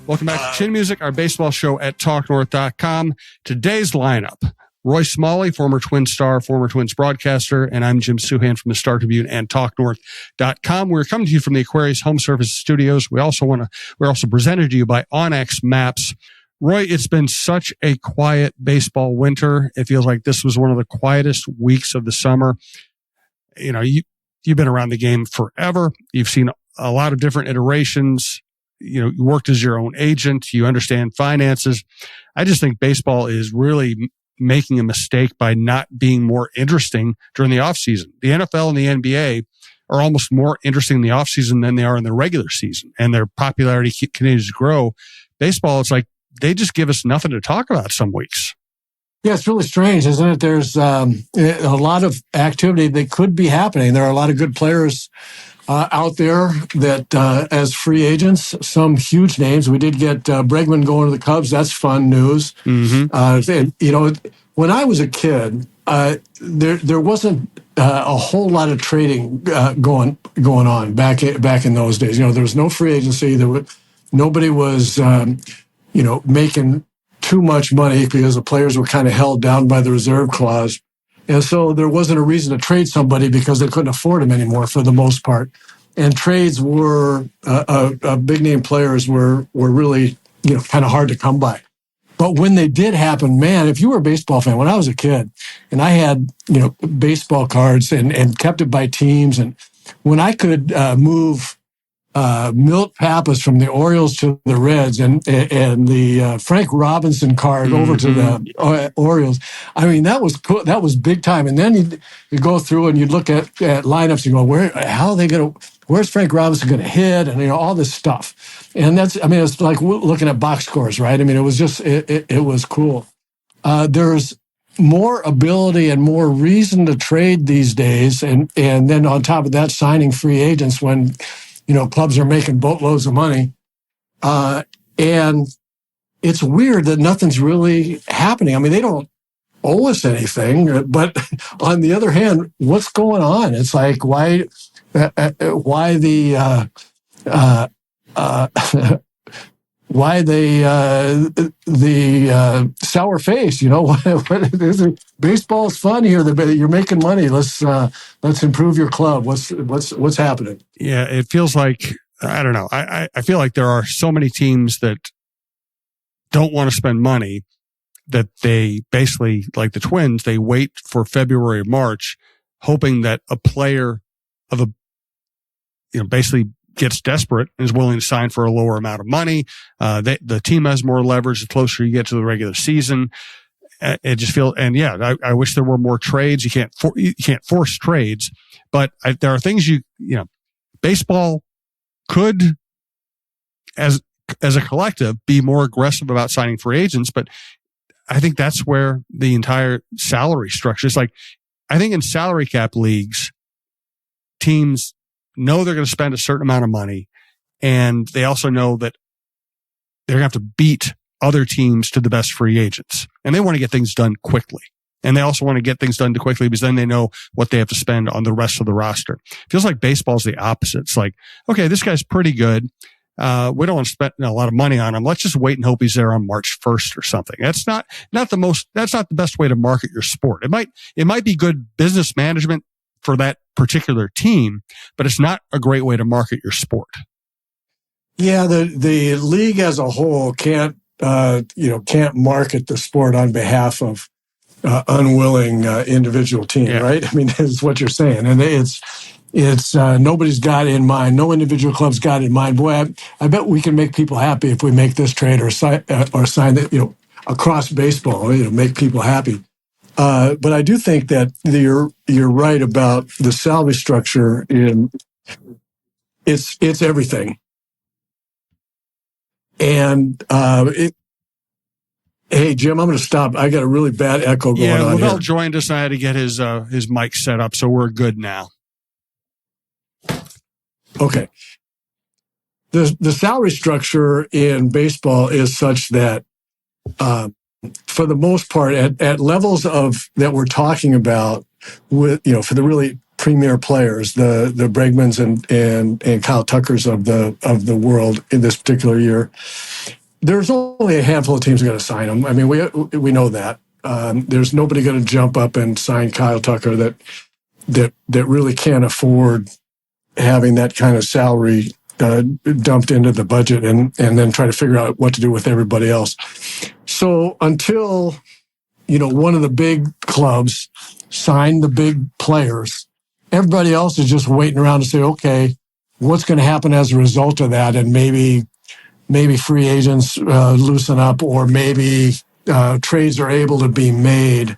Welcome back to Chin Music, our baseball show at TalkNorth.com. Today's lineup: Roy Smalley, former Twins star, former Twins broadcaster, and I'm Jim Souhan from the Star Tribune and TalkNorth.com. We're coming to you from the Aquarius Home Services Studios. We're also presented to you by Onyx Maps. Roy, it's been such a quiet baseball winter. It feels like this was one of the quietest weeks of the summer. You know, you've been around the game forever. You've seen a lot of different iterations. You know, you worked as your own agent. You understand finances. I just think baseball is really making a mistake by not being more interesting during the offseason. The NFL and the NBA are almost more interesting in the offseason than they are in the regular season, and their popularity continues to grow. Baseball, it's like they just give us nothing to talk about some weeks. Yeah, it's really strange, isn't it? There's a lot of activity that could be happening. There are a lot of good players out there that as free agents, some huge names. We did get Bregman going to the Cubs. That's fun news. Mm-hmm. And, you know, when I was a kid, there wasn't a whole lot of trading going on back in those days. You know, there was no free agency. Nobody was making too much money because the players were kind of held down by the reserve clause. And so there wasn't a reason to trade somebody because they couldn't afford them anymore for the most part. And trades were, big name players were really, kind of hard to come by. But when they did happen, man, if you were a baseball fan, when I was a kid and I had, baseball cards and kept it by teams, and when I could move Milt Pappas from the Orioles to the Reds and the Frank Robinson card over to the Orioles. I mean, that was cool. That was big time. And then you go through and you look at lineups and you go, where's Frank Robinson going to hit? And, all this stuff. And it's like looking at box scores, right? I mean, it was just, it was cool. There's more ability and more reason to trade these days. And then on top of that, signing free agents when, clubs are making boatloads of money. And it's weird that nothing's really happening. I mean, they don't owe us anything, but on the other hand, what's going on? It's like, why the sour face? Baseball's fun here. You're making money. Let's improve your club. What's happening? Yeah, it feels like, I don't know. I feel like there are so many teams that don't want to spend money that they basically, like the Twins, they wait for February or March, hoping that a player basically gets desperate and is willing to sign for a lower amount of money. The team has more leverage the closer you get to the regular season. It just feels, and yeah, I wish there were more trades. You can't force trades, but there are things baseball could, as a collective, be more aggressive about signing free agents. But I think that's where the entire salary structure is. Like, I think in salary cap leagues, teams know they're going to spend a certain amount of money, and they also know that they're going to have to beat other teams to the best free agents, and they want to get things done quickly. And they also want to get things done quickly because then they know what they have to spend on the rest of the roster. It feels like baseball's the opposite. It's like, okay, this guy's pretty good. We don't want to spend a lot of money on him. Let's just wait and hope he's there on March 1st or something. That's not the best way to market your sport. It might be good business management for that particular team, but it's not a great way to market your sport. Yeah, the league as a whole can't market the sport on behalf of unwilling individual team, yeah. Right? I mean, that's what you're saying, and it's nobody's got it in mind. No individual club's got it in mind. Boy, I bet we can make people happy if we make this trade or sign that across baseball. Make people happy. But I do think that you're right about the salary structure. It's everything. And hey, Jim, I'm going to stop. I got a really bad echo going on here. LaVelle joined us. I had to get his mic set up, so we're good now. Okay. The salary structure in baseball is such that, for the most part, at levels that we're talking about, with for the really premier players, the Bregmans and Kyle Tuckers of the world in this particular year, there's only a handful of teams going to sign him. I mean, we know that. There's nobody going to jump up and sign Kyle Tucker that really can't afford having that kind of salary dumped into the budget and then try to figure out what to do with everybody else. So until, one of the big clubs sign the big players, everybody else is just waiting around to say, okay, what's going to happen as a result of that? And maybe free agents loosen up, or maybe trades are able to be made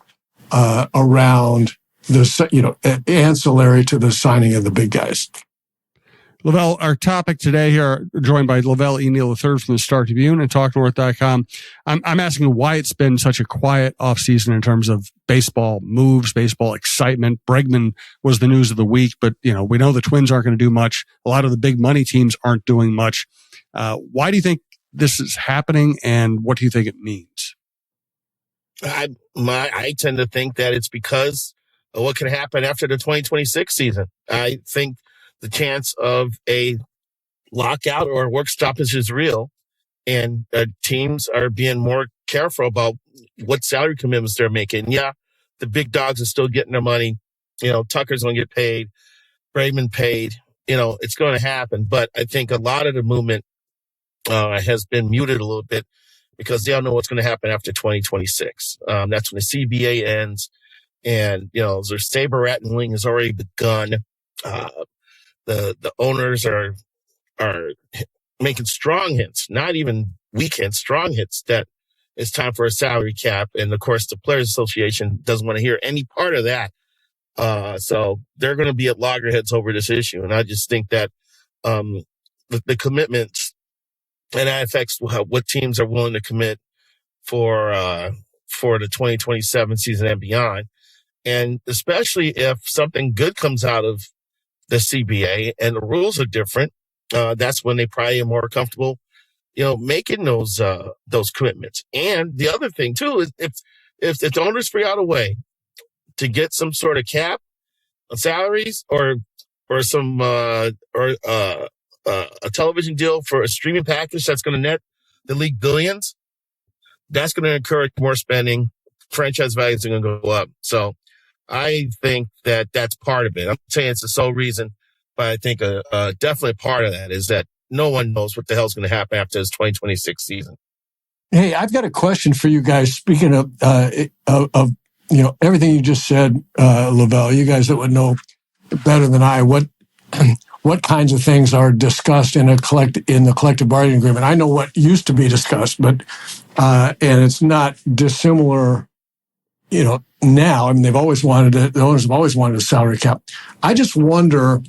around the, ancillary to the signing of the big guys. LaVelle, our topic today here, joined by LaVelle Neal III from the Star Tribune and TalkNorth.com. I'm asking why it's been such a quiet offseason in terms of baseball moves, baseball excitement. Bregman was the news of the week, but we know the Twins aren't going to do much. A lot of the big money teams aren't doing much. Why do you think this is happening, and what do you think it means? I tend to think that it's because of what can happen after the 2026 season. I think the chance of a lockout or work stoppage is real, and teams are being more careful about what salary commitments they're making. Yeah, the big dogs are still getting their money. Tucker's going to get paid, Bregman paid. It's going to happen. But I think a lot of the movement has been muted a little bit because they don't know what's going to happen after 2026. That's when the CBA ends, and their saber rattling has already begun. The owners are making strong hints, not even weak hints, strong hints that it's time for a salary cap. And of course, the Players Association doesn't want to hear any part of that. So they're going to be at loggerheads over this issue. And I just think that the commitments, and that affects what teams are willing to commit for the 2027 season and beyond. And especially if something good comes out of the CBA and the rules are different, that's when they probably are more comfortable, making those commitments. And the other thing too is if the owners figure out a way to get some sort of cap on salaries or some a television deal for a streaming package that's going to net the league billions, that's going to encourage more spending. Franchise values are going to go up. So I think that that's part of it. I'm saying it's the sole reason, but I think definitely part of that is that no one knows what the hell's going to happen after this 2026 season. Hey, I've got a question for you guys. Speaking of everything you just said, LaVelle, you guys that would know better than I, what kinds of things are discussed in the collective bargaining agreement? I know what used to be discussed, but and it's not dissimilar. Now, I mean, the owners have always wanted a salary cap. I just wonder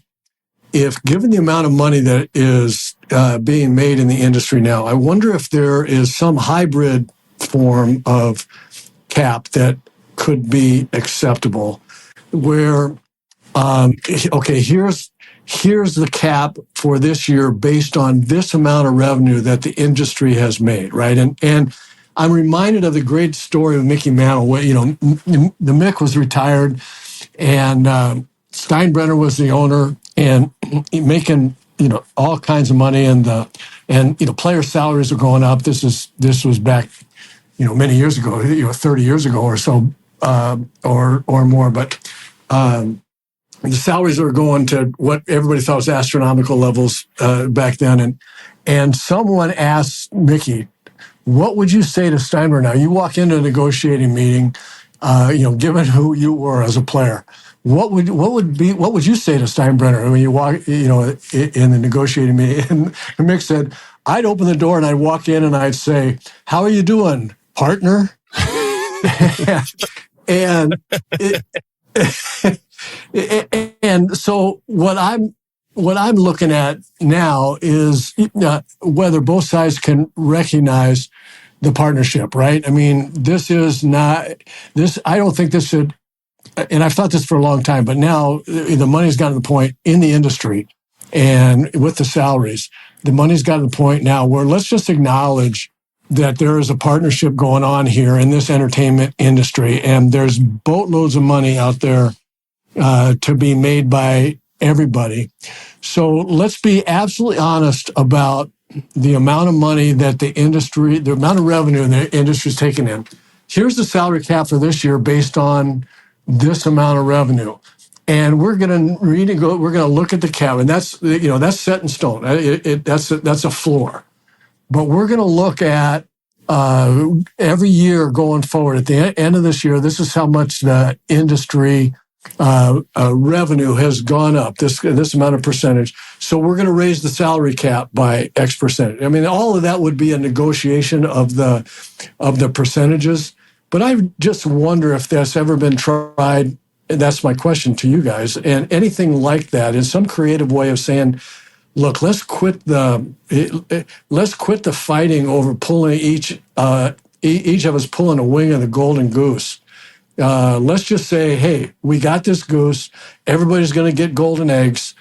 if, given the amount of money that is being made in the industry now, I wonder if there is some hybrid form of cap that could be acceptable, where, here's the cap for this year based on this amount of revenue that the industry has made, right? And I'm reminded of the great story of Mickey Mantle, where, the Mick was retired and Steinbrenner was the owner and making, all kinds of money, and player salaries are going up. This was back, many years ago, 30 years ago or so, or more. But the salaries are going to what everybody thought was astronomical levels back then. And someone asked Mickey, what would you say to Steinbrenner now? You walk into a negotiating meeting, given who you were as a player, what would you say to Steinbrenner when you walk, in the negotiating meeting? And Mick said, I'd open the door and I'd walk in and I'd say, how are you doing, partner? and so what I'm looking at now is whether both sides can recognize the partnership, right? I mean, I don't think this should, and I've thought this for a long time, but now the money's gotten to the point in the industry and with the salaries, the money's gotten to the point now where let's just acknowledge that there is a partnership going on here in this entertainment industry, and there's boatloads of money out there to be made by everybody. So let's be absolutely honest about the amount of money that the amount of revenue the industry is taking in. Here's the salary cap for this year based on this amount of revenue. And we're going to look at the cap, and that's set in stone. That's a floor. But we're going to look at every year going forward. At the end of this year, this is how much the industry revenue has gone up, this amount of percentage. So we're going to raise the salary cap by X percentage. I mean, all of that would be a negotiation of the percentages. But I just wonder if that's ever been tried. And that's my question to you guys. And anything like that is some creative way of saying, look, let's quit the fighting over pulling each of us pulling a wing of the golden goose. Let's just say, hey, we got this goose. Everybody's going to get golden eggs.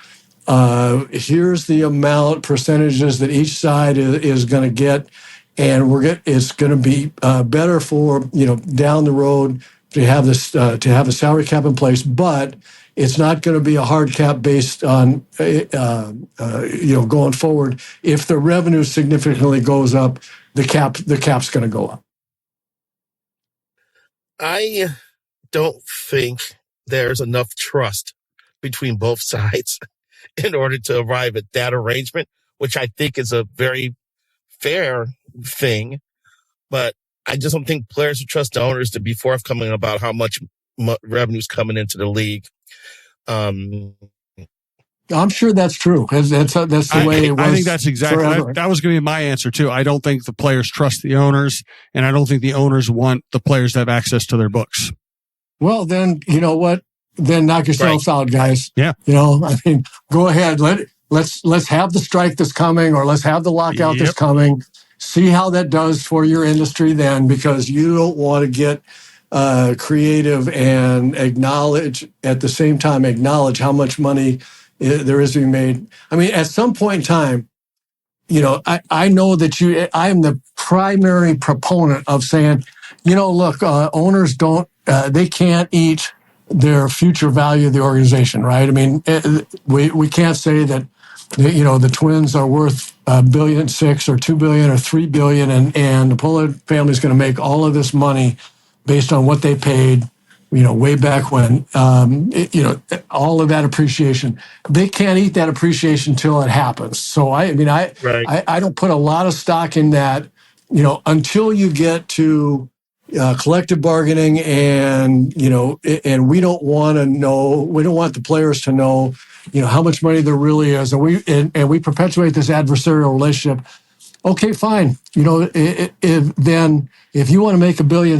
Here's the amount percentages that each side is going to get, and it's going to be better for down the road to have this to have a salary cap in place, but it's not going to be a hard cap based on going forward. If the revenue significantly goes up, the cap's going to go up. I don't think there's enough trust between both sides in order to arrive at that arrangement, which I think is a very fair thing. But I just don't think players would trust the owners to be forthcoming about how much revenue is coming into the league. I'm sure that's true. That's the way it was. I think that's exactly that was going to be my answer too. I don't think the players trust the owners, and I don't think the owners want the players to have access to their books. Well, then you know what? Then knock yourselves out, guys. Yeah. I mean, go ahead. Let's have the strike that's coming, or let's have the lockout that's coming. See how that does for your industry then, because you don't want to get creative and at the same time acknowledge how much money there is being made. I mean, at some point in time, I know that I am the primary proponent of saying, look, owners they can't eat their future value of the organization, right? I mean, we can't say that, the Twins are worth $1.6 billion or $2 billion or $3 billion, and the Pollard family is going to make all of this money based on what they paid, way back when. All of that appreciation, they can't eat that appreciation till it happens. So I don't put a lot of stock in that, until you get to collective bargaining, and we don't want the players to know, how much money there really is, and we perpetuate this adversarial relationship. Okay, fine. If you want to make $1.6 billion,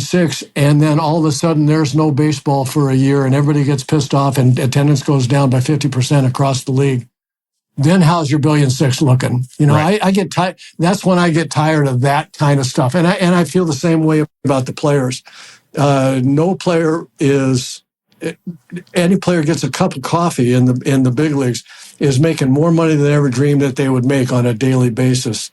and then all of a sudden there's no baseball for a year, and everybody gets pissed off, and attendance goes down by 50% across the league, then how's your $1.6 billion looking? Right. I get tired. That's when I get tired of that kind of stuff, and I feel the same way about the players. No player is. Any player gets a cup of coffee in the big leagues is making more money than they ever dreamed that they would make on a daily basis.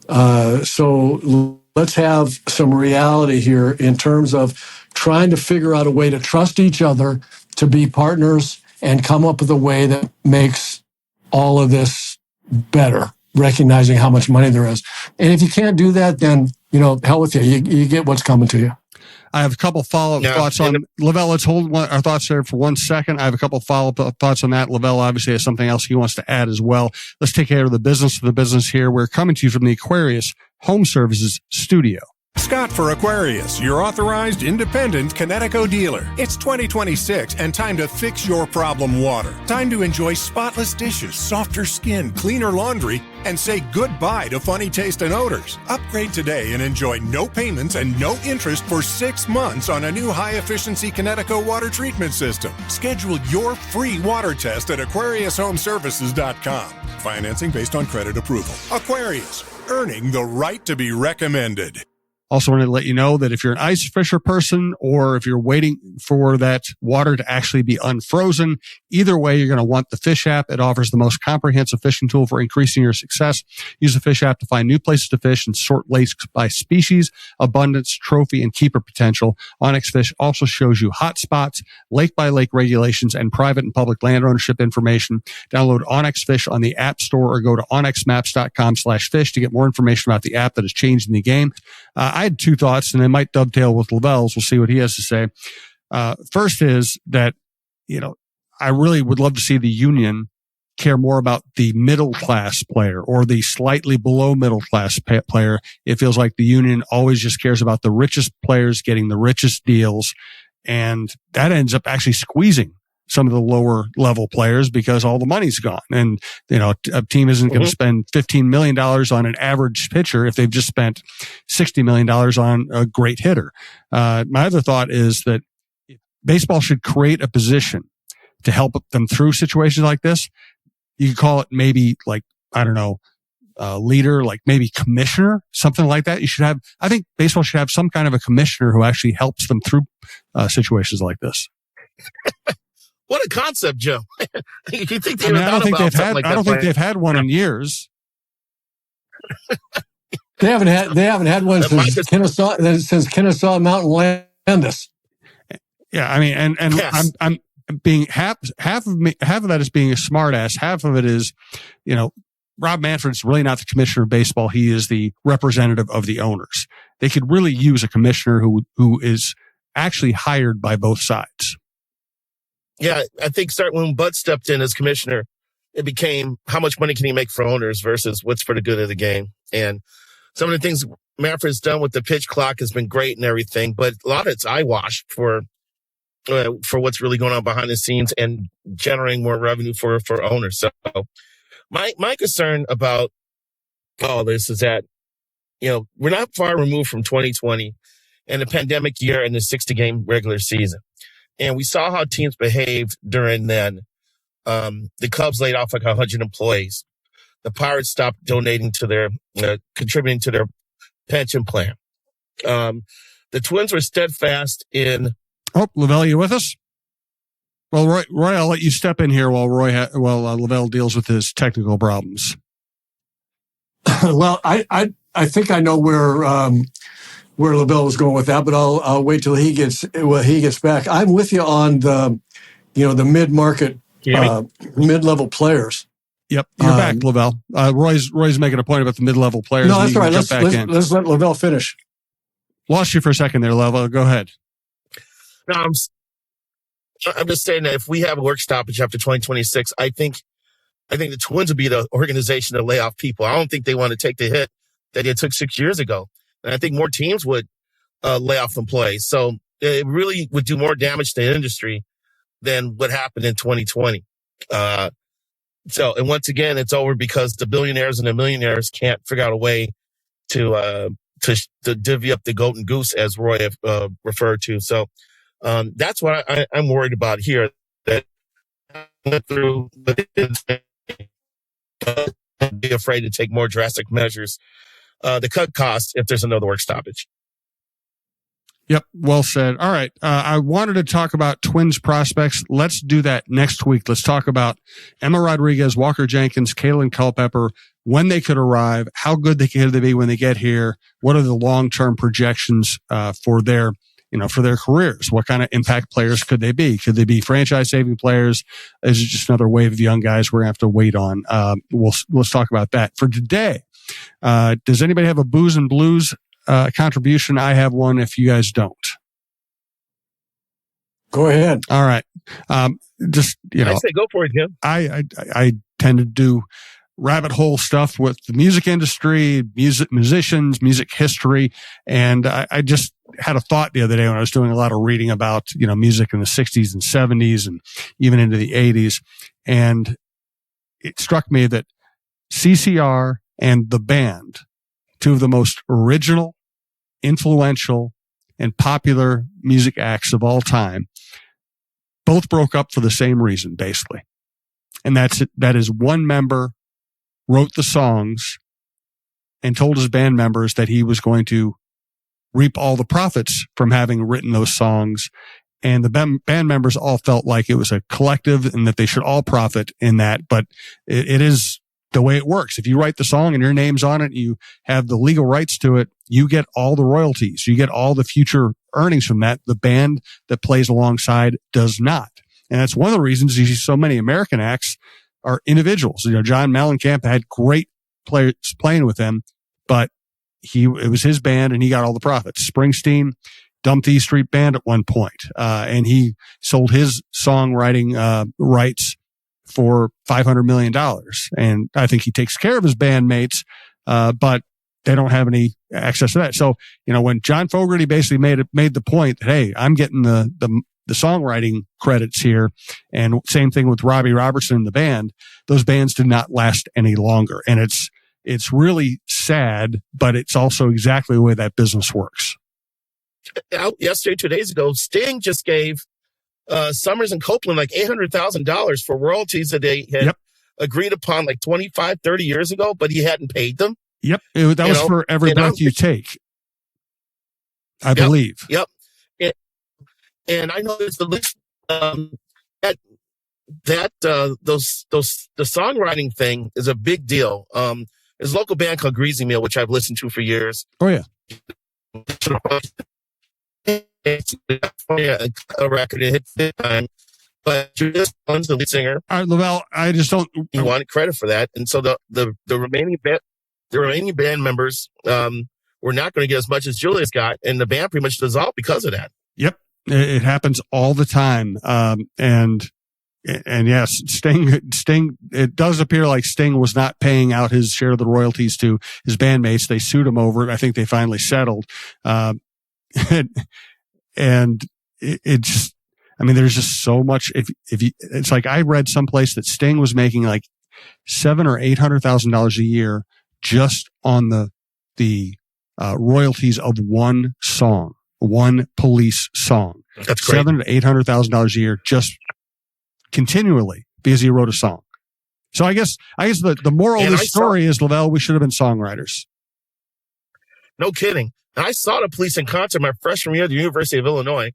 So let's have some reality here in terms of trying to figure out a way to trust each other, to be partners, and come up with a way that makes all of this better, recognizing how much money there is. And if you can't do that, then, hell with you. You get what's coming to you. I have a couple follow-up thoughts on LaVelle. Let's hold our thoughts there for 1 second. I have a couple follow-up thoughts on that. LaVelle obviously has something else he wants to add as well. Let's take care of the business here. We're coming to you from the Aquarius Home Services Studio. Scott for Aquarius, your authorized independent Connecticut dealer. It's 2026 and time to fix your problem water. Time to enjoy spotless dishes, softer skin, cleaner laundry, and say goodbye to funny taste and odors. Upgrade today and enjoy no payments and no interest for 6 months on a new high-efficiency Connecticut water treatment system. Schedule your free water test at AquariusHomeservices.com. Financing based on credit approval. Aquarius, earning the right to be recommended. Also wanted to let you know that if you're an ice fisher person, or if you're waiting for that water to actually be unfrozen, Either way, you're going to want the Fish app. It offers the most comprehensive fishing tool for increasing your success. Use the Fish app to find new places to fish and sort lakes by species, abundance, trophy, and keeper potential. Onyx Fish also shows you hot spots, lake by lake regulations, and private and public land ownership information. Download Onyx Fish on the App Store or go to onyxmaps.com/fish to get more information about the app that is changing the game. I had two thoughts, and they might dovetail with LaVelle's. We'll see what he has to say. First is that, I really would love to see the union care more about the middle class player or the slightly below middle class player. It feels like the union always just cares about the richest players getting the richest deals. And that ends up actually squeezing some of the lower level players because all the money's gone. And, a team isn't going to spend $15 million on an average pitcher if they've just spent $60 million on a great hitter. My other thought is that baseball should create a position to help them through situations like this. You could call it maybe leader, like maybe commissioner, something like that. I think baseball should have some kind of a commissioner who actually helps them through situations like this. What a concept, Joe. You think I don't think they've had one in years. They haven't had one since Kennesaw Mountain Landis. Yeah, I mean, and yes. I'm being half of that is being a smart ass. Half of it is, Rob Manfred's really not the commissioner of baseball. He is the representative of the owners. They could really use a commissioner who is actually hired by both sides. Yeah, I think when Bud stepped in as commissioner, it became how much money can he make for owners versus what's for the good of the game. And some of the things Manfred's done with the pitch clock has been great and everything, but a lot of it's eyewash for what's really going on behind the scenes and generating more revenue for owners. So my concern about all this is that, we're not far removed from 2020 and the pandemic year and the 60-game regular season. And we saw how teams behaved during then. The Cubs laid off like 100 employees. The Pirates stopped donating to their, contributing to their pension plan. The Twins were steadfast in. Oh, LaVelle, you with us? Well, Roy, I'll let you step in here while LaVelle deals with his technical problems. Well, I think I know where LaVelle was going with that, but I'll wait till he gets back. I'm with you on the mid-market, mid-level players. Yep, you're back, LaVelle. Roy's making a point about the mid-level players. No, that's all right. Let's let LaVelle finish. Lost you for a second there, LaVelle. Go ahead. No, I'm just saying that if we have a work stoppage after 2026, I think the Twins would be the organization to lay off people. I don't think they want to take the hit that it took 6 years ago. And I think more teams would lay off employees. So it really would do more damage to the industry than what happened in 2020. And once again, it's over because the billionaires and the millionaires can't figure out a way to divvy up the golden goose, as Roy referred to. So that's what I'm worried about here. That went through, but be afraid to take more drastic measures to cut costs if there's another work stoppage. Yep, well said. All right, I wanted to talk about Twins prospects. Let's do that next week. Let's talk about Emma Rodriguez, Walker Jenkins, Kalen Culpepper, when they could arrive, how good could they be when they get here, what are the long-term projections for their careers? What kind of impact players could they be? Could they be franchise-saving players? Is it just another wave of young guys we're going to have to wait on? Let's talk about that. For today, does anybody have a Booze and Blues contribution? I have one if you guys don't. Go ahead. All right. I say go for it, Jim. I tend to do rabbit hole stuff with the music industry, musicians, music history. And I just had a thought the other day when I was doing a lot of reading about, music in the 60s and 70s and even into the 80s. And it struck me that CCR and the band, two of the most original, influential, and popular music acts of all time, both broke up for the same reason, basically. And that is one member wrote the songs and told his band members that he was going to reap all the profits from having written those songs. And the band members all felt like it was a collective and that they should all profit in that. But it is the way it works. If you write the song and your name's on it, you have the legal rights to it, you get all the royalties. You get all the future earnings from that. The band that plays alongside does not. And that's one of the reasons you see so many American acts are individuals. John Mellencamp had great players playing with him, but it was his band and he got all the profits. Springsteen dumped the E Street Band at one point, and he sold his songwriting rights for $500 million. And I think he takes care of his bandmates, but they don't have any access to that. So, when John Fogerty basically made the point that, hey, I'm getting the songwriting credits here, and same thing with Robbie Robertson and the band, those bands did not last any longer. And it's really sad, but it's also exactly the way that business works. Out yesterday, 2 days ago, Sting just gave Summers and Copeland like $800,000 for royalties that they had agreed upon like 25, 30 years ago, but he hadn't paid them. Yep. That was for Every Breath You Take, I believe. Yep. And I know there's the list the songwriting thing is a big deal. There's a local band called Greasy Meal, which I've listened to for years. Oh yeah. A record it hit this time, but just one's the lead singer. All right, LaVelle, I just don't. You want credit for that, and so the remaining band members were not going to get as much as Julius got, and the band pretty much dissolved because of that. Yep, it happens all the time, and yes, Sting. It does appear like Sting was not paying out his share of the royalties to his bandmates. They sued him over it. I think they finally settled. And it just, there's just so much. If you, it's like I read someplace that Sting was making like $700,000 or $800,000 a year just on the royalties of one song, one Police song. That's great. $700,000 to $800,000 a year just continually because he wrote a song. So I guess the moral of the story is, LaVelle, we should have been songwriters. No kidding. And I saw the Police in concert my freshman year at the University of Illinois.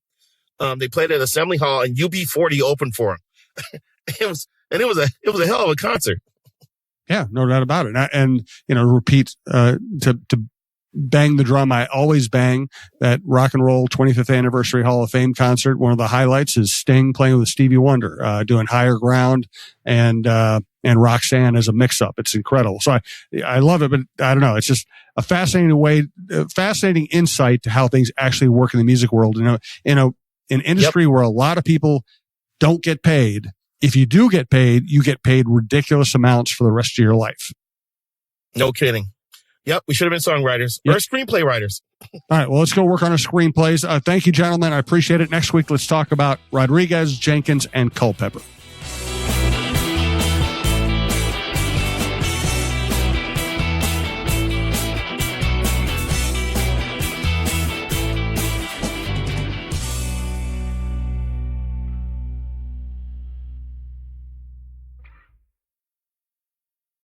They played at Assembly Hall, and UB40 opened for them. it was a hell of a concert. Yeah, no doubt about it. And repeat to bang the drum. I always bang that Rock and Roll 25th Anniversary Hall of Fame concert. One of the highlights is Sting playing with Stevie Wonder, doing Higher Ground and Roxanne as a mix-up. It's incredible. So I love it, but I don't know. It's just a fascinating insight to how things actually work in the music world. In an industry where a lot of people don't get paid. If you do get paid, you get paid ridiculous amounts for the rest of your life. No kidding. Yep, we should have been songwriters or screenplay writers. All right, well, let's go work on our screenplays. Thank you, gentlemen. I appreciate it. Next week, let's talk about Rodriguez, Jenkins, and Culpepper.